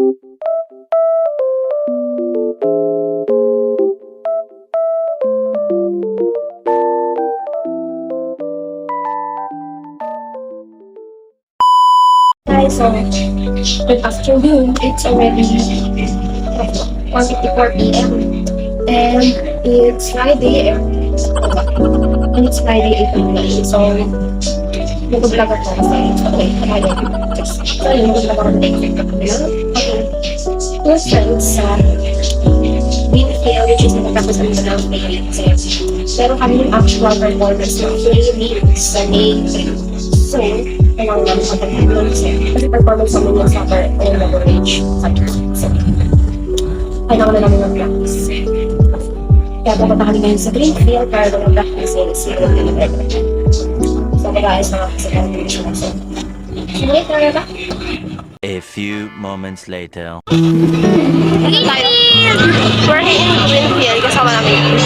Guys, so good afternoon. It's already 1:54 p.m. and it's Friday. And it's Friday 8 So, mag-vlog ako kasi okay, Friday. So, mag-vlog ako ng two friends sa Winfield, which is nakatapos ang sa ng May. Pero kami yung actual performance ng May sa May. So, kailangan namin sa performance. Kasi performance namin yung summer and leverage. So, kailangan na namin mag-practice. Kaya pumunta kami ngayon sa Greenfield para mag-practice yung so, mag-aayos na kasi sa performance. So, later na ba? A few moments later. Tayo. We're here in Greenfield. Kasama namin yun.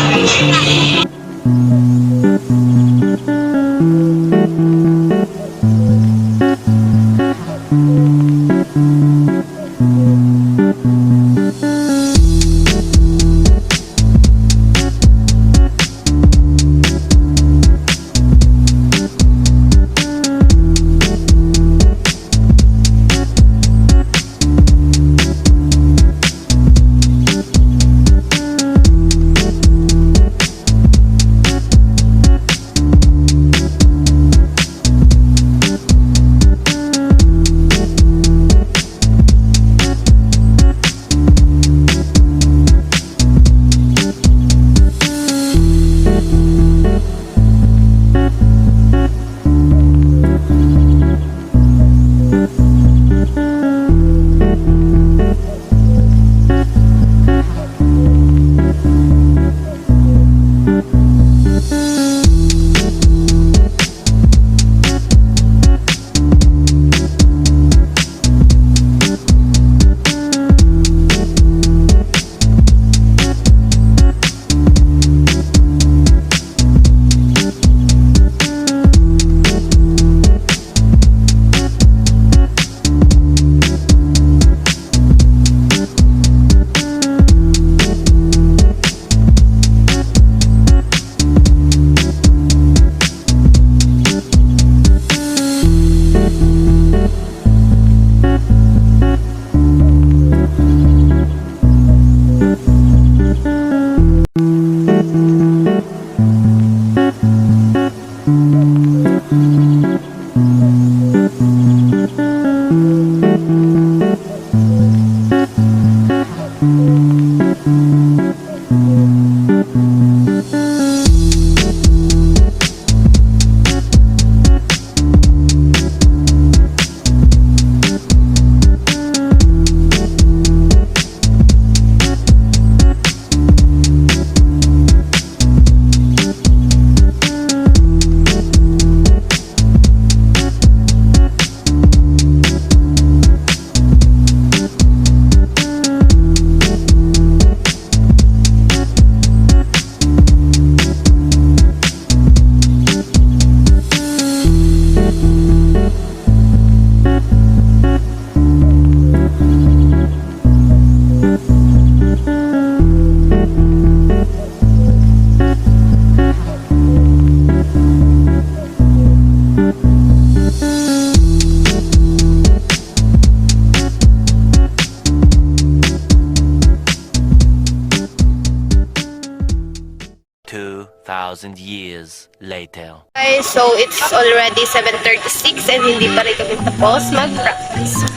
Years later. Guys, so it's already 7:36 and hindi pa rin kami tapos mag-practice.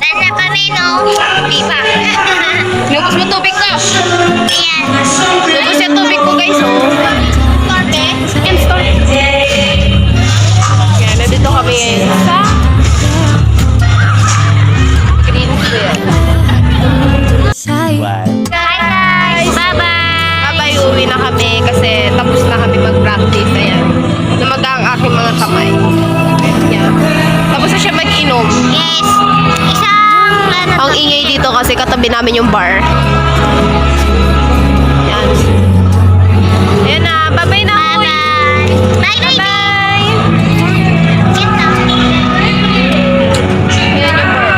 Saan na kami, no? Di ba? Lubos mo tubig ko! Ayan. Lubos yung tubig ko, guys, oh. Storte? Yan, storte. Yan, nandito kami ngayon sa Greenfield. Wow. Guys, bye-bye. Bye-bye, uwi na kami kasi tapos na kami mag-practice. Ayan. Lumaga ang aking mga kamay. Yan. Tapos na siya mag-inom. Guys, isang Ang ingay dito kasi katabi namin yung bar. Yan. Ayan na. Bye-bye na. bye-bye. Bye-bye. Bye! Kita. Ayan yung bar.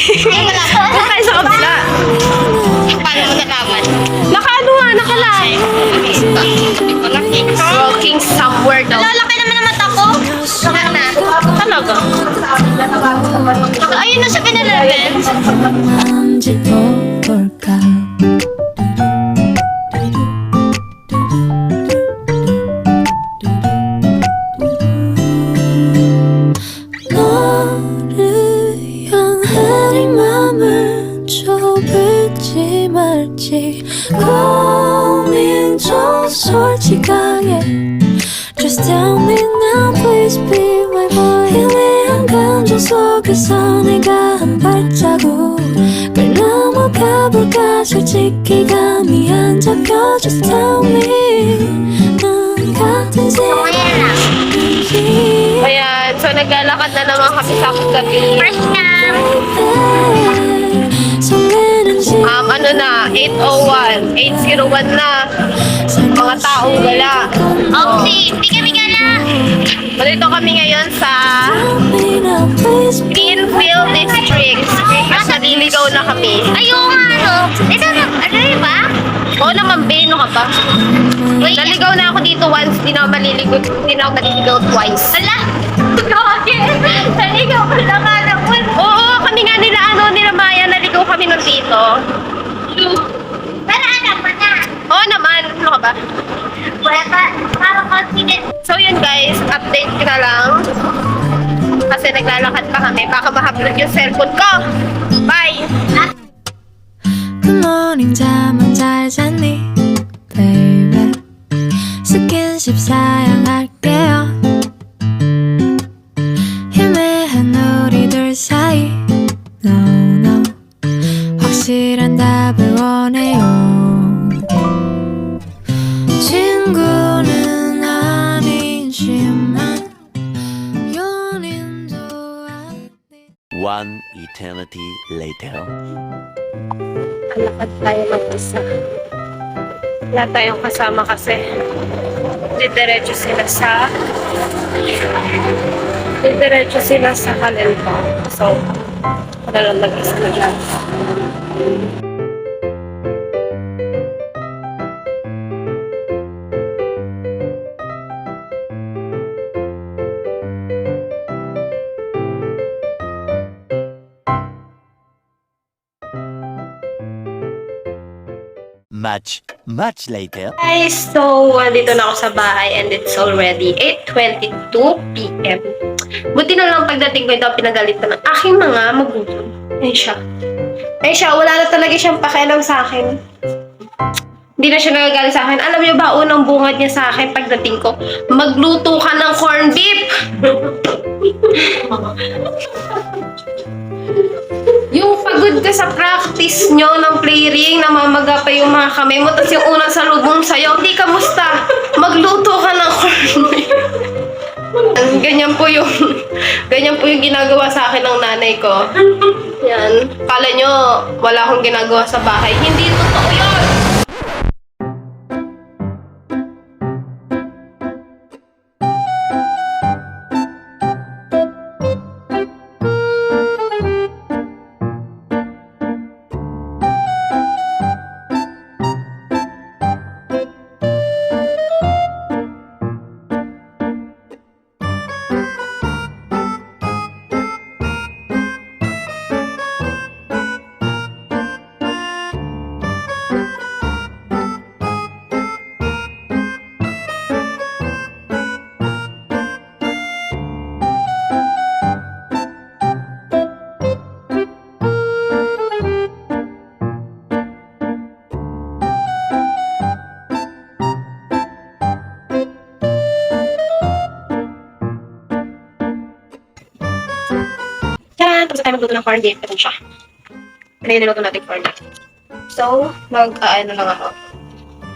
Ay, wala. Doon tayo sa kabila. Paano mo nalaman? Nakaano nga, nakalive. Walking somewhere daw. Lalaki naman ang mata ko. Baka na. Talaga? Baka ayun na sa 7-Eleven. 뭔지 볼까 너를 향한 이 맘을 좁을지 말지 고민 좀 솔직하게 Just tell me now please be my boy 희미한 감정 속에서 내가 한 발자국을 넘어가볼까 솔직히 감이 안 잡혀 Just tell me 넌 같은 생각인지 Ayan, so naglalakad na naman kami sa gabi. First time. 설레는지 Ano na, 8:01, 8:01 na. Mga taong gala. Oh, si Biga-Biga na. Dito kami ngayon sa Greenfield District. Mas naliligaw na kami. Ayaw nga, no? Ito na, ano yun ba? Oo naman, Beno ka ba? Wait. Naligaw na ako dito once, di na ako maliligaw twice. Ala! Gagi! Naligaw ko lang nga naman. Oo, kami nga nila Maya, naligaw kami nun dito. Para anak mo na. Oo naman, ano ka ba? Wala pa, parang confident. So yun guys, update ko na lang. Kasi naglalakad pa kami, baka mahablog yung cellphone ko. Bye! Good morning 잠은 잘 잤니 baby 스킨십 사양할게요 희미한 우리 둘 사이 No no 확실한 답을 원해요 친구는 아니지만 연인도 아니 One eternity later. Alakad tayo mag-isa. Wala tayong kasama kasi didiretso sila sa Kalento. So, wala lang mag-isa na lang. Much later. Guys, so andito na ako sa bahay and it's already 8:22 p.m. Buti na lang pagdating ko ito, pinagalitan ng aking mga magulang. Ayun siya, wala na talaga siyang pakialam sa akin. Hindi na siya nagagalit sa akin. Alam niyo ba, unang bungad niya sa akin pagdating ko, magluto ka ng corned beef! Yung pagod ka sa practice nyo ng playring, namamaga pa yung mga kamay mo, tapos yung unang salubong sa'yo, hindi kamusta, magluto ka ng corned beef. Ganyan po yung ginagawa sa akin ng nanay ko. Yan. Kala nyo, wala akong ginagawa sa bahay. Hindi totoo yun! Tapos tayo magluto ng corned beef. Ito siya. Ano yung niluto natin corned beef. So, ano lang ako.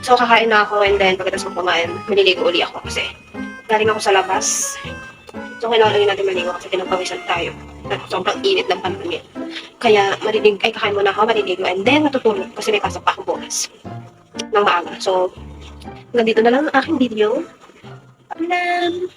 So, kakain na ako and then pagkatapos kong kumain, maliligo uli ako kasi galing ako sa labas. So, kailangan lang natin maligo kasi pinagpawisan tayo. At sobrang init ng panahon ngayon. Kaya, kakain muna ako, maliligo and then matutulog kasi may pasok pa ako bukas ng maaga. So, hanggang dito na lang ang aking video. Paalam!